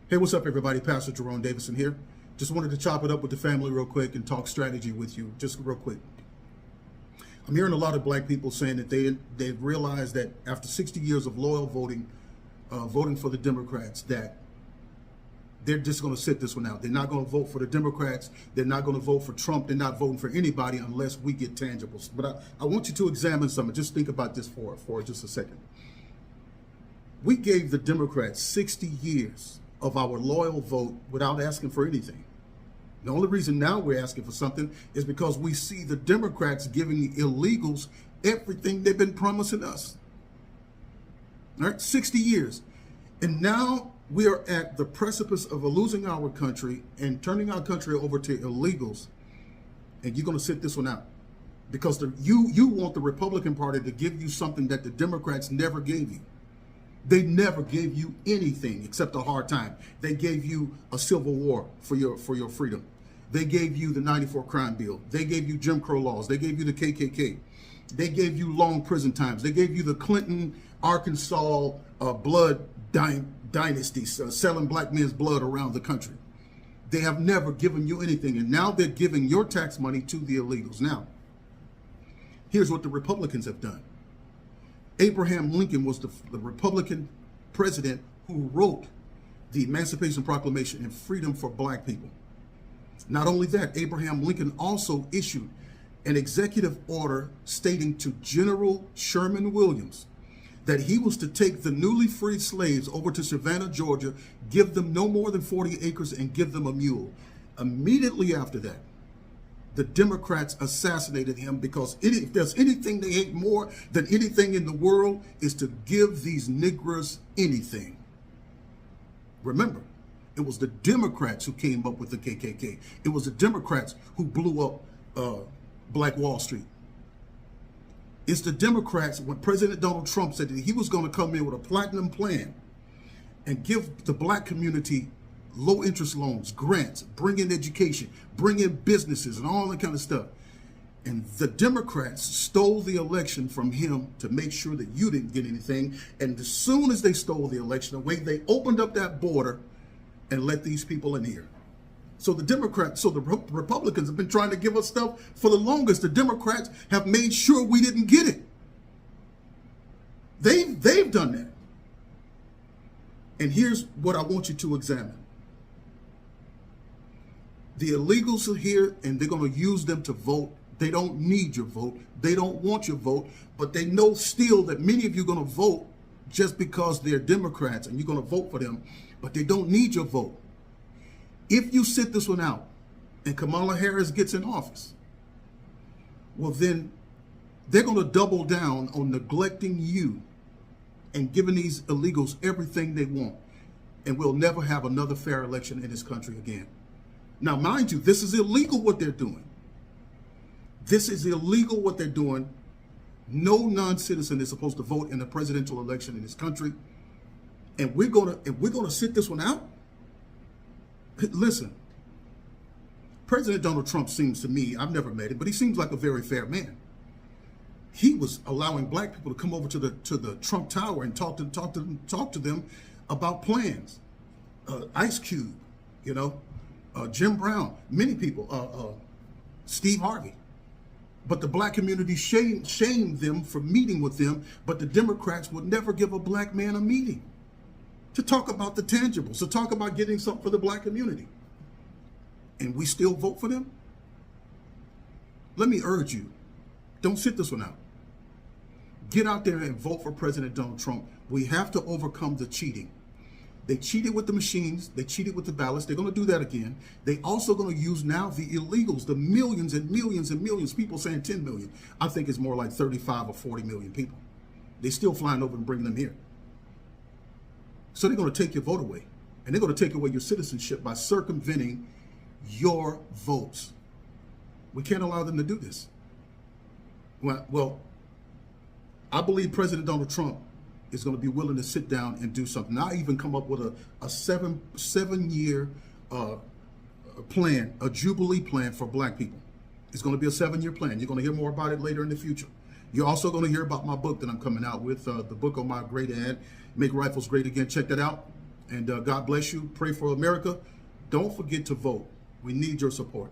Hey, what's up, everybody? Pastor Jerome Davison here. Just wanted to chop it up with the family real quick and talk strategy with you, just real quick. I'm hearing a lot of black people saying that they've realized that after 60 years of loyal voting, voting for the Democrats, that they're just going to sit this one out. They're not going to vote for the Democrats. They're not going to vote for Trump. They're not voting for anybody unless we get tangibles. But I want you to examine something. Just think about this for just a second. We gave the Democrats 60 years of our loyal vote without asking for anything. The only reason now we're asking for something is because we see the Democrats giving the illegals everything they've been promising us. All right, 60 years. And now we are at the precipice of losing our country and turning our country over to illegals. And you're going to sit this one out because you want the Republican Party to give you something that the Democrats never gave you. They never gave you anything except a hard time. They gave you a civil war for your freedom. They gave you the 94 crime bill. They gave you Jim Crow laws. They gave you the KKK. They gave you long prison times. They gave you the Clinton, Arkansas blood dynasties, selling black men's blood around the country. They have never given you anything. And now they're giving your tax money to the illegals. Now, here's what the Republicans have done. Abraham Lincoln was the Republican president who wrote the Emancipation Proclamation and freedom for black people. Not only that, Abraham Lincoln also issued an executive order stating to General Sherman Williams that he was to take the newly freed slaves over to Savannah, Georgia, give them no more than 40 acres and give them a mule. Immediately after that, the Democrats assassinated him because if there's anything they hate more than anything in the world is to give these Negroes anything. Remember, it was the Democrats who came up with the KKK. It was the Democrats who blew up Black Wall Street. It's the Democrats, when President Donald Trump said that he was going to come in with a platinum plan and give the black community low interest loans, grants, bring in education, bring in businesses and all that kind of stuff. And the Democrats stole the election from him to make sure that you didn't get anything. And as soon as they stole the election away, they opened up that border and let these people in here. So the Republicans have been trying to give us stuff for the longest. The Democrats have made sure we didn't get it. They've done that. And here's what I want you to examine. The illegals are here and they're going to use them to vote. They don't need your vote. They don't want your vote, but they know still that many of you are going to vote just because they're Democrats and you're going to vote for them, but they don't need your vote. If you sit this one out and Kamala Harris gets in office, well, then they're going to double down on neglecting you and giving these illegals everything they want. And we'll never have another fair election in this country again. Now, mind you, this is illegal what they're doing. This is illegal what they're doing. No non-citizen is supposed to vote in a presidential election in this country. And we're gonna sit this one out? Listen, President Donald Trump seems to me, I've never met him, but he seems like a very fair man. He was allowing black people to come over to the Trump Tower and talk to them about plans. Ice Cube, you know. Jim Brown, many people, Steve Harvey. But the black community shamed them for meeting with them, but the Democrats would never give a black man a meeting to talk about the tangibles, to talk about getting something for the black community. And we still vote for them? Let me urge you, don't sit this one out. Get out there and vote for President Donald Trump. We have to overcome the cheating. They cheated with the machines. They cheated with the ballots. They're going to do that again. They also going to use now the illegals, the millions and millions and millions, people saying 10 million. I think it's more like 35 or 40 million people. They're still flying over and bringing them here. So they're going to take your vote away. And they're going to take away your citizenship by circumventing your votes. We can't allow them to do this. Well, I believe President Donald Trump is going to be willing to sit down and do something. Not even come up with a seven-year plan, a Jubilee plan for black people. It's going to be a 7-year plan. You're going to hear more about it later in the future. You're also going to hear about my book that I'm coming out with, the book on my great ad, Make Rifles Great Again. Check that out. And God bless you. Pray for America. Don't forget to vote. We need your support.